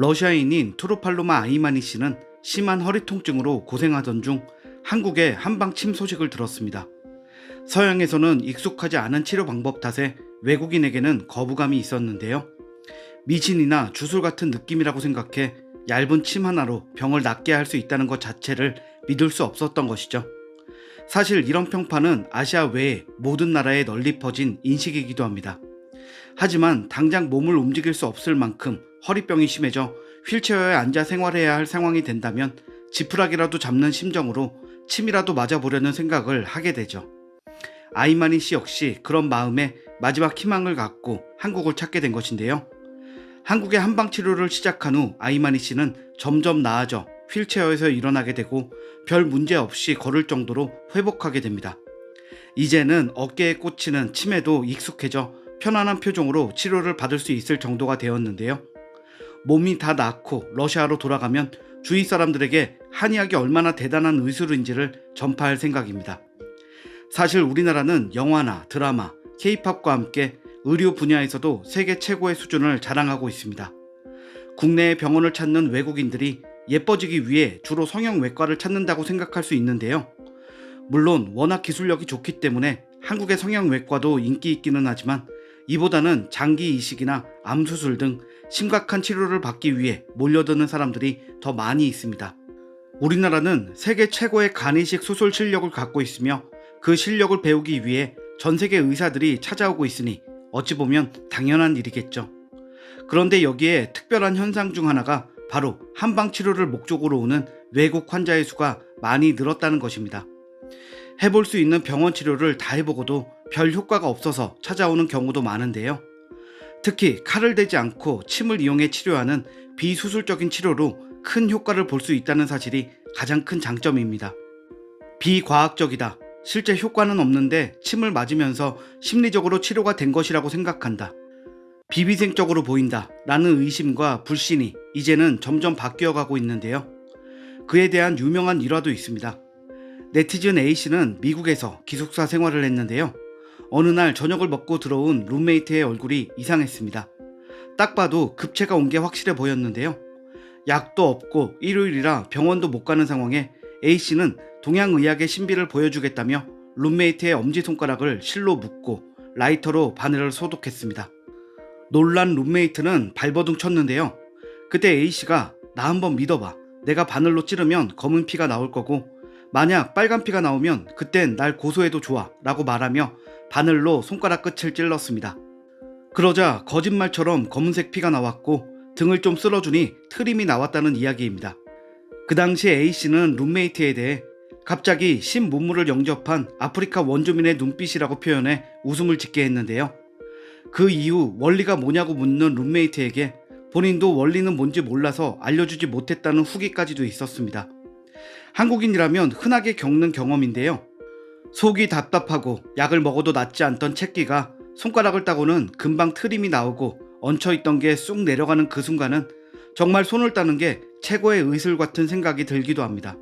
러시아인인 투르팔로마 아이마니 씨는 심한 허리 통증으로 고생하던 중 한국의 한방침 소식을 들었습니다. 서양에서는 익숙하지 않은 치료 방법 탓에 외국인에게는 거부감이 있었는데요. 미신이나 주술 같은 느낌이라고 생각해 얇은 침 하나로 병을 낫게 할 수 있다는 것 자체를 믿을 수 없었던 것이죠. 사실 이런 평판은 아시아 외의 모든 나라에 널리 퍼진 인식이기도 합니다. 하지만 당장 몸을 움직일 수 없을 만큼 허리병이 심해져 휠체어에 앉아 생활해야 할 상황이 된다면 지푸라기라도 잡는 심정으로 침이라도 맞아보려는 생각을 하게 되죠. 아이마니 씨 역시 그런 마음에 마지막 희망을 갖고 한국을 찾게 된 것인데요. 한국의 한방치료를 시작한 후 아이마니 씨는 점점 나아져 휠체어에서 일어나게 되고 별 문제 없이 걸을 정도로 회복하게 됩니다. 이제는 어깨에 꽂히는 침에도 익숙해져 편안한 표정으로 치료를 받을 수 있을 정도가 되었는데요. 몸이 다 낫고 러시아로 돌아가면 주위 사람들에게 한의학이 얼마나 대단한 의술인지를 전파할 생각입니다. 사실 우리나라는 영화나 드라마, K-팝과 함께 의료 분야에서도 세계 최고의 수준을 자랑하고 있습니다. 국내의 병원을 찾는 외국인들이 예뻐지기 위해 주로 성형외과를 찾는다고 생각할 수 있는데요. 물론 워낙 기술력이 좋기 때문에 한국의 성형외과도 인기 있기는 하지만 이보다는 장기 이식이나 암수술 등 심각한 치료를 받기 위해 몰려드는 사람들이 더 많이 있습니다. 우리나라는 세계 최고의 간이식 수술 실력을 갖고 있으며 그 실력을 배우기 위해 전 세계 의사들이 찾아오고 있으니 어찌 보면 당연한 일이겠죠. 그런데 여기에 특별한 현상 중 하나가 바로 한방치료를 목적으로 오는 외국 환자의 수가 많이 늘었다는 것입니다. 해볼 수 있는 병원 치료를 다 해보고도 별 효과가 없어서 찾아오는 경우도 많은데요. 특히 칼을 대지 않고 침을 이용해 치료하는 비수술적인 치료로 큰 효과를 볼 수 있다는 사실이 가장 큰 장점입니다. 비과학적이다. 실제 효과는 없는데 침을 맞으면서 심리적으로 치료가 된 것이라고 생각한다. 비위생적으로 보인다 라는 의심과 불신이 이제는 점점 바뀌어가고 있는데요. 그에 대한 유명한 일화도 있습니다. 네티즌 A씨는 미국에서 기숙사 생활을 했는데요. 어느 날 저녁을 먹고 들어온 룸메이트의 얼굴이 이상했습니다. 딱 봐도 급체가 온 게 확실해 보였는데요. 약도 없고 일요일이라 병원도 못 가는 상황에 A씨는 동양의학의 신비를 보여주겠다며 룸메이트의 엄지손가락을 실로 묶고 라이터로 바늘을 소독했습니다. 놀란 룸메이트는 발버둥 쳤는데요. 그때 A씨가 나 한번 믿어봐. 내가 바늘로 찌르면 검은 피가 나올 거고 만약 빨간 피가 나오면 그땐 날 고소해도 좋아 라고 말하며 바늘로 손가락 끝을 찔렀습니다. 그러자 거짓말처럼 검은색 피가 나왔고 등을 좀 쓸어주니 트림이 나왔다는 이야기입니다. 그 당시 A씨는 룸메이트에 대해 갑자기 신문물을 영접한 아프리카 원주민의 눈빛이라고 표현해 웃음을 짓게 했는데요. 그 이후 원리가 뭐냐고 묻는 룸메이트에게 본인도 원리는 뭔지 몰라서 알려주지 못했다는 후기까지도 있었습니다. 한국인이라면 흔하게 겪는 경험인데요. 속이 답답하고 약을 먹어도 낫지 않던 채끼가 손가락을 따고는 금방 트림이 나오고 얹혀있던 게 쑥 내려가는 그 순간은 정말 손을 따는 게 최고의 의술 같은 생각이 들기도 합니다.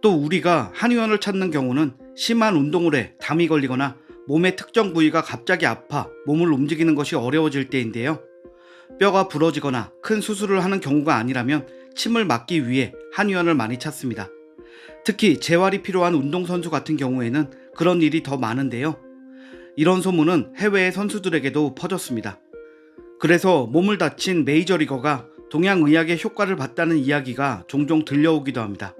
또 우리가 한의원을 찾는 경우는 심한 운동을 해 담이 걸리거나 몸의 특정 부위가 갑자기 아파 몸을 움직이는 것이 어려워질 때인데요. 뼈가 부러지거나 큰 수술을 하는 경우가 아니라면 침을 맞기 위해 한의원을 많이 찾습니다. 특히 재활이 필요한 운동선수 같은 경우에는 그런 일이 더 많은데요. 이런 소문은 해외의 선수들에게도 퍼졌습니다. 그래서 몸을 다친 메이저리거가 동양의학의 효과를 봤다는 이야기가 종종 들려오기도 합니다.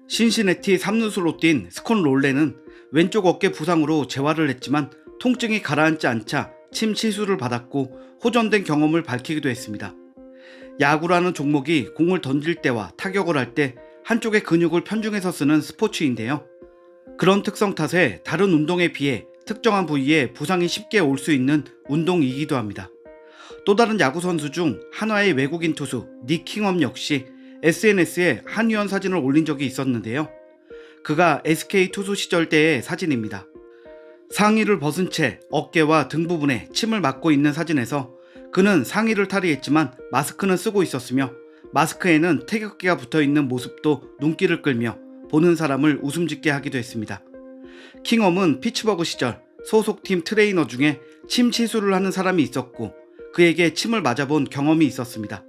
신시내티 삼루수로 뛴 스콘 롤레는 왼쪽 어깨 부상으로 재활을 했지만 통증이 가라앉지 않자 침 치수를 받았고 호전된 경험을 밝히기도 했습니다. 야구라는 종목이 공을 던질 때와 타격을 할 때 한쪽의 근육을 편중해서 쓰는 스포츠인데요. 그런 특성 탓에 다른 운동에 비해 특정한 부위에 부상이 쉽게 올 수 있는 운동이기도 합니다. 또 다른 야구 선수 중 한화의 외국인 투수 닉 킹엄 역시 SNS에 한의원 사진을 올린 적이 있었는데요. 그가 SK 투수 시절 때의 사진입니다. 상의를 벗은 채 어깨와 등 부분에 침을 맞고 있는 사진에서 그는 상의를 탈의했지만 마스크는 쓰고 있었으며 마스크에는 태극기가 붙어있는 모습도 눈길을 끌며 보는 사람을 웃음 짓게 하기도 했습니다. 킹엄은 피츠버그 시절 소속팀 트레이너 중에 침 치수를 하는 사람이 있었고 그에게 침을 맞아본 경험이 있었습니다.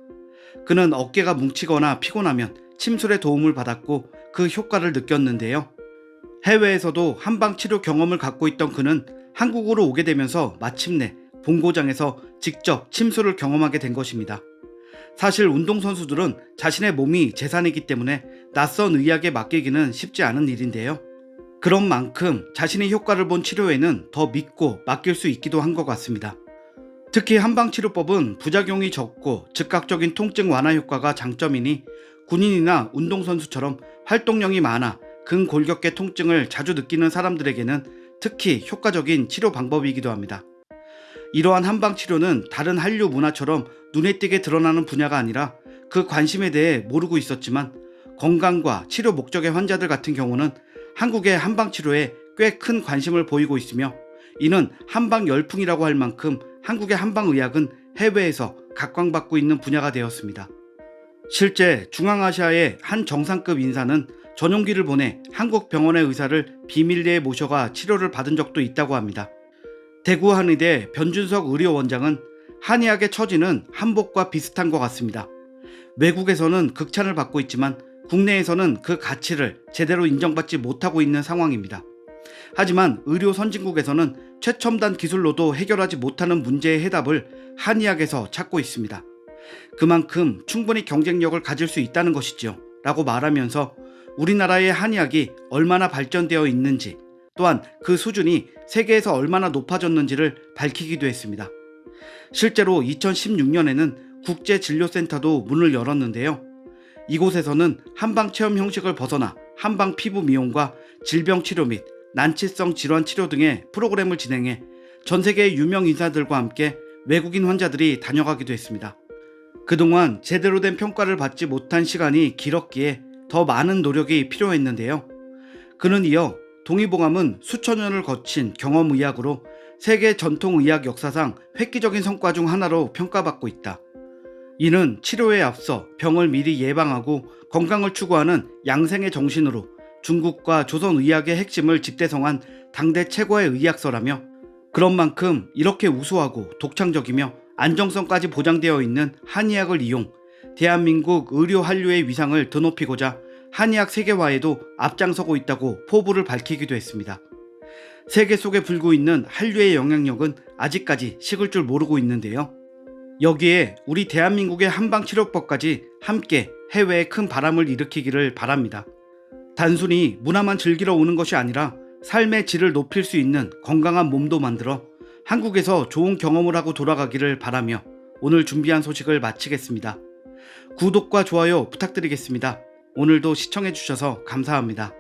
그는 어깨가 뭉치거나 피곤하면 침술의 도움을 받았고 그 효과를 느꼈는데요. 해외에서도 한방 치료 경험을 갖고 있던 그는 한국으로 오게 되면서 마침내 본고장에서 직접 침술을 경험하게 된 것입니다. 사실 운동선수들은 자신의 몸이 재산이기 때문에 낯선 의학에 맡기기는 쉽지 않은 일인데요. 그런 만큼 자신의 효과를 본 치료에는 더 믿고 맡길 수 있기도 한 것 같습니다. 특히 한방치료법은 부작용이 적고 즉각적인 통증 완화 효과가 장점이니 군인이나 운동선수처럼 활동량이 많아 근골격계 통증을 자주 느끼는 사람들에게는 특히 효과적인 치료 방법이기도 합니다. 이러한 한방치료는 다른 한류 문화처럼 눈에 띄게 드러나는 분야가 아니라 그 관심에 대해 모르고 있었지만 건강과 치료 목적의 환자들 같은 경우는 한국의 한방치료에 꽤 큰 관심을 보이고 있으며 이는 한방 열풍이라고 할 만큼 한국의 한방의학은 해외에서 각광받고 있는 분야가 되었습니다. 실제 중앙아시아의 한 정상급 인사는 전용기를 보내 한국 병원의 의사를 비밀리에 모셔가 치료를 받은 적도 있다고 합니다. 대구 한의대 변준석 의료원장은 한의학의 처지는 한복과 비슷한 것 같습니다. 외국에서는 극찬을 받고 있지만 국내에서는 그 가치를 제대로 인정받지 못하고 있는 상황입니다. 하지만 의료 선진국에서는 최첨단 기술로도 해결하지 못하는 문제의 해답을 한의학에서 찾고 있습니다. 그만큼 충분히 경쟁력을 가질 수 있다는 것이지요 라고 말하면서 우리나라의 한의학이 얼마나 발전되어 있는지 또한 그 수준이 세계에서 얼마나 높아졌는지를 밝히기도 했습니다. 실제로 2016년에는 국제진료센터도 문을 열었는데요. 이곳에서는 한방 체험 형식을 벗어나 한방 피부 미용과 질병 치료 및 난치성 질환 치료 등의 프로그램을 진행해 전 세계의 유명 인사들과 함께 외국인 환자들이 다녀가기도 했습니다. 그동안 제대로 된 평가를 받지 못한 시간이 길었기에 더 많은 노력이 필요했는데요. 그는 이어 동의보감은 수천 년을 거친 경험의학으로 세계 전통의학 역사상 획기적인 성과 중 하나로 평가받고 있다. 이는 치료에 앞서 병을 미리 예방하고 건강을 추구하는 양생의 정신으로 중국과 조선의학의 핵심을 집대성한 당대 최고의 의학서라며 그런 만큼 이렇게 우수하고 독창적이며 안정성까지 보장되어 있는 한의학을 이용 대한민국 의료 한류의 위상을 드높이고자 한의학 세계화에도 앞장서고 있다고 포부를 밝히기도 했습니다. 세계 속에 불고 있는 한류의 영향력은 아직까지 식을 줄 모르고 있는데요. 여기에 우리 대한민국의 한방치료법까지 함께 해외에 큰 바람을 일으키기를 바랍니다. 단순히 문화만 즐기러 오는 것이 아니라 삶의 질을 높일 수 있는 건강한 몸도 만들어 한국에서 좋은 경험을 하고 돌아가기를 바라며 오늘 준비한 소식을 마치겠습니다. 구독과 좋아요 부탁드리겠습니다. 오늘도 시청해주셔서 감사합니다.